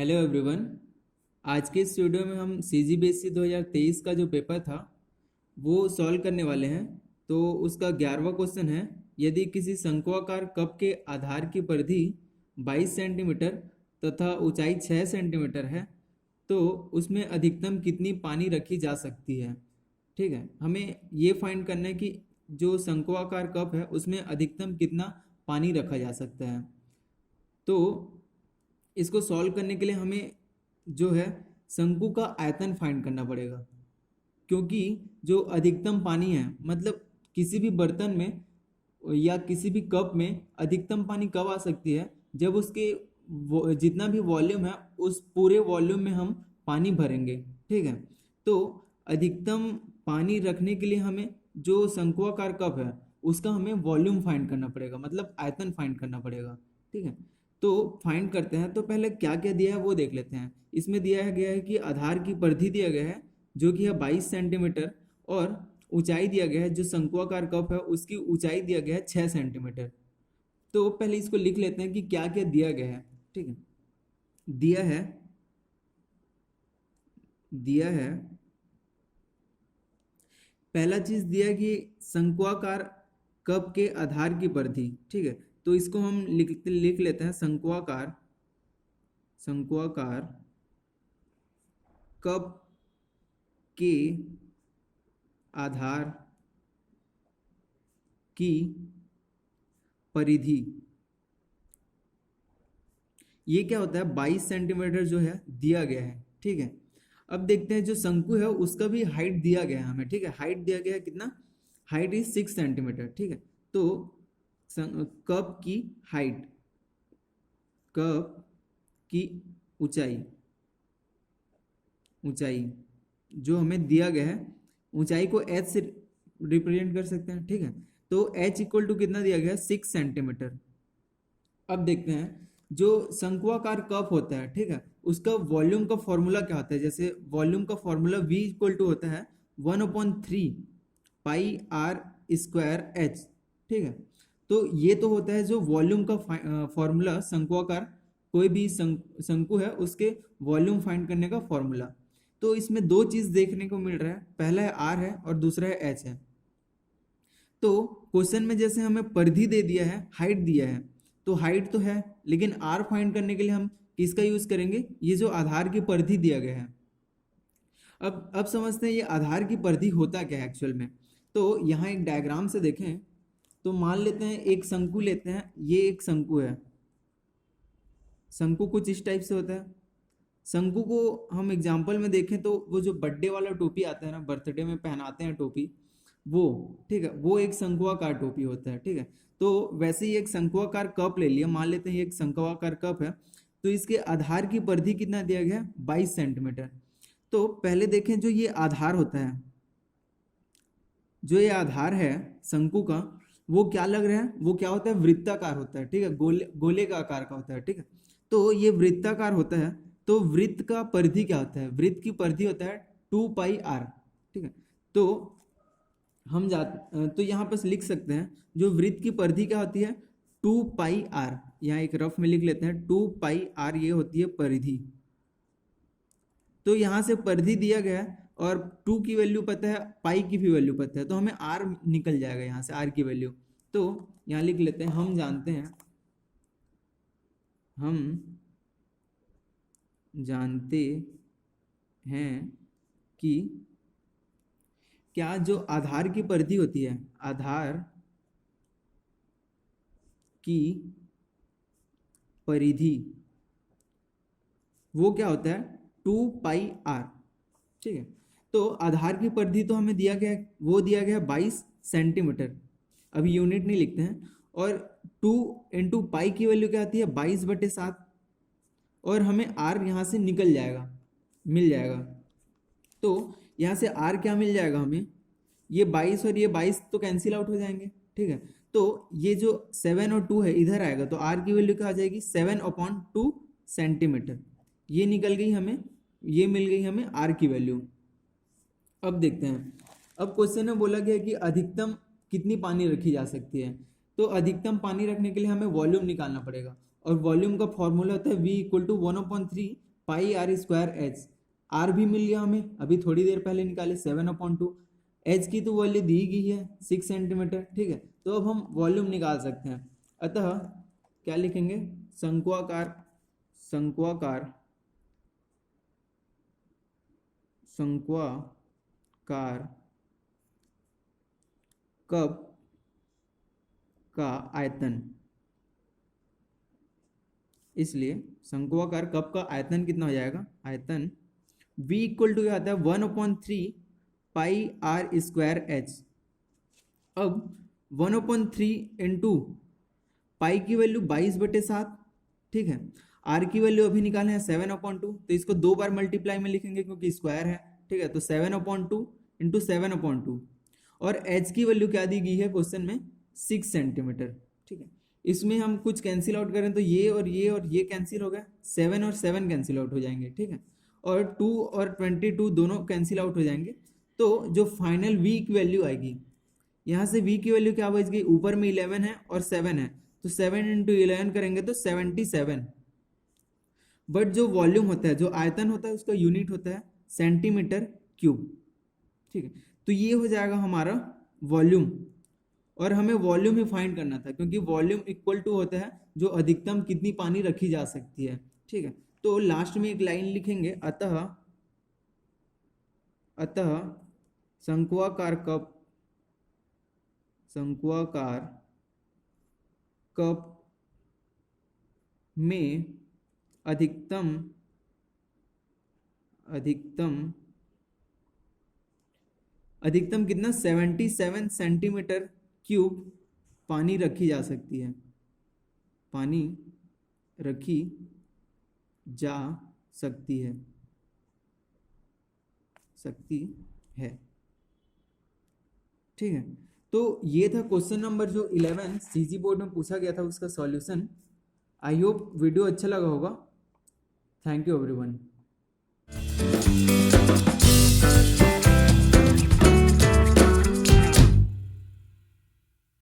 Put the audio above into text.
Hello everyone. आज के इस वीडियो में हम CGBSE 2023 का जो पेपर था वो सॉल्व करने वाले हैं। तो उसका 11वां क्वेश्चन है, यदि किसी शंक्वाकार कप के आधार की परिधि 22 सेंटीमीटर तथा ऊंचाई 6 सेंटीमीटर है तो उसमें अधिकतम कितनी पानी रखी जा सकती है। ठीक है, हमें ये फाइंड करना है कि जो शंक्वाकार कप है उसमें अधिकतम कितना पानी रखा जा सकता है। तो इसको सॉल्व करने के लिए हमें जो है शंकु का आयतन फाइंड करना पड़ेगा, क्योंकि जो अधिकतम पानी है मतलब किसी भी बर्तन में या किसी भी कप में अधिकतम पानी कब आ सकती है, जब उसके जितना भी वॉल्यूम है उस पूरे वॉल्यूम में हम पानी भरेंगे। ठीक है, तो अधिकतम पानी रखने के लिए हमें जो शंक्वाकार कप है उसका हमें वॉल्यूम फाइंड करना पड़ेगा, मतलब आयतन फाइंड करना पड़ेगा। ठीक है, तो फाइंड करते हैं। तो पहले क्या क्या दिया है वो देख लेते हैं। इसमें दिया गया है कि आधार की परिधि दिया गया है जो कि है 22 सेंटीमीटर, और ऊंचाई दिया गया है, जो शंक्वाकार कप है उसकी ऊंचाई दिया गया है 6 सेंटीमीटर। तो पहले इसको लिख लेते हैं कि क्या क्या दिया गया है। ठीक है, दिया है पहला चीज दिया है कि शंक्वाकार कप के आधार की परिधि। ठीक है, तो इसको हम लिख लेते हैं शंक्वाकार कप के आधार की परिधि। ये क्या होता है, 22 सेंटीमीटर जो है दिया गया है। ठीक है, अब देखते हैं जो शंकु है उसका भी हाइट दिया गया है हमें। ठीक है, हाइट दिया गया है कितना, हाइट इज 6 सेंटीमीटर। ठीक है, तो कप की हाइट, कप की ऊंचाई जो हमें दिया गया है, ऊंचाई को h से रिप्रेजेंट कर सकते हैं। ठीक है, तो h इक्वल टू कितना दिया गया है, 6 सेंटीमीटर। अब देखते हैं जो शंक्वाकार कप होता है, ठीक है, उसका वॉल्यूम का फॉर्मूला क्या होता है। जैसे वॉल्यूम का फॉर्मूला V इक्वल टू होता है 1/3 पाई आर स्क्वायर एच। ठीक है, तो ये तो होता है जो वॉल्यूम का फॉर्मूला, शंक्वाकार कोई भी शंकु है उसके वॉल्यूम फाइंड करने का फॉर्मूला। तो इसमें दो चीज देखने को मिल रहा है, पहला है आर है और दूसरा है एच है। तो क्वेश्चन में जैसे हमें परिधि दे दिया है, हाइट दिया है, तो हाइट तो है, लेकिन आर फाइंड करने के लिए हम किसका यूज करेंगे, ये जो आधार की परिधि दिया गया है। अब समझते हैं ये आधार की परिधि होता क्या है एक्चुअल में। तो यहाँ एक डायग्राम से देखें तो मान लेते हैं एक शंकु लेते हैं, ये एक शंकु है। शंकु कुछ इस टाइप से होता है। शंकु को हम एग्जाम्पल में देखें तो वो जो बर्थडे वाला टोपी आता है ना, बर्थडे में पहनाते हैं टोपी, वो, ठीक है, वो एक शंक्वाकार टोपी होता है। ठीक है, तो वैसे ही एक शंक्वाकार कप ले लिया, मान लेते हैं ये एक शंक्वाकार कप है, तो इसके आधार की परिधि कितना दिया गया है, 22 सेंटीमीटर। तो पहले देखें जो ये आधार होता है, जो ये आधार है शंकु का, वो क्या लग रहा है, वो क्या होता है, वृत्ताकार होता है। ठीक है, गोले का आकार का होता है। ठीक है, तो ये वृत्ताकार होता है, तो वृत्त का परिधि क्या होता है, वृत्त की परिधि होता है 2 पाई आर। ठीक है, तो हम तो यहाँ पर लिख सकते हैं जो वृत्त की परिधि क्या होती है, 2 पाई आर। यहाँ एक रफ में लिख लेते हैं 2 पाई आर, ये होती है परिधि। तो यहाँ से परिधि दिया गया है और 2 की वैल्यू पता है, पाई की भी वैल्यू पता है, तो हमें आर निकल जाएगा यहाँ से, आर की वैल्यू। तो यहाँ लिख लेते हैं, हम जानते हैं कि क्या जो आधार की परिधि होती है, आधार की परिधि, वो क्या होता है, 2 पाई आर। ठीक है, तो आधार की परिधि तो हमें दिया गया है, वो दिया गया है 22 सेंटीमीटर। अभी यूनिट नहीं लिखते हैं। और 2 इंटू पाई की वैल्यू क्या आती है, 22/7, और हमें आर यहाँ से निकल जाएगा, मिल जाएगा। तो यहाँ से आर क्या मिल जाएगा हमें, ये 22 और ये 22 तो कैंसिल आउट हो जाएंगे। ठीक है, तो ये जो 7 और 2 है इधर आएगा, तो आर की वैल्यू क्या आ जाएगी, 7/2 सेंटीमीटर। ये निकल गई हमें, ये मिल गई हमें आर की वैल्यू। अब देखते हैं, अब क्वेश्चन में बोला गया कि अधिकतम कितनी पानी रखी जा सकती है। तो अधिकतम पानी रखने के लिए हमें वॉल्यूम निकालना पड़ेगा, और वॉल्यूम का फॉर्मूला होता है V = 1/3 pi r square h, r भी मिल गया हमें, अभी थोड़ी देर पहले निकाले 7/2, एच की तो वैल्यू दी गई है 6 सेंटीमीटर, ठीक है। तो अब हम वॉल्यूम निकाल सकते हैं, अतः क्या लिखेंगे, शंक्वाकार शंक्वाकार शंक्वाकार कप का आयतन, इसलिए शंक्वाकार कप का आयतन कितना हो जाएगा, आयतन V इक्वल टू क्या आता है 1/3 पाई आर स्क्वायर एच। अब 1/3 इंटू पाई की वैल्यू 22/7, ठीक है, आर की वैल्यू अभी निकाले हैं 7/2, तो इसको 2 बार मल्टीप्लाई में लिखेंगे क्योंकि स्क्वायर है, ठीक है, तो 7/2 इंटू 7/2, और एच की वैल्यू क्या दी गई है क्वेश्चन में 6 सेंटीमीटर, ठीक है। इसमें हम कुछ कैंसिल आउट करें तो ये और ये कैंसिल हो गया, 7 और 7 कैंसिल आउट हो जाएंगे, ठीक है, और 2 और 22 दोनों कैंसिल आउट हो जाएंगे। तो जो फाइनल v की वैल्यू आएगी, यहाँ से v की वैल्यू क्या बच गई, ऊपर में 11 है और 7 है, तो 7 इंटू 11 करेंगे तो 77। बट जो वॉल्यूम होता है, जो आयतन होता है, उसका यूनिट होता है सेंटीमीटर क्यूब, ठीक है। तो ये हो जाएगा हमारा वॉल्यूम, और हमें वॉल्यूम ही फाइंड करना था क्योंकि वॉल्यूम इक्वल टू होता है जो अधिकतम कितनी पानी रखी जा सकती है, ठीक है। तो लास्ट में एक लाइन लिखेंगे, अतः शंक्वाकार कप में अधिकतम कितना 77 सेंटीमीटर क्यूब पानी रखी जा सकती है, पानी रखी जा सकती है, ठीक है। तो ये था क्वेश्चन नंबर जो 11 सीजी बोर्ड में पूछा गया था, उसका सॉल्यूशन। आई होप वीडियो अच्छा लगा होगा। Thank you everyone.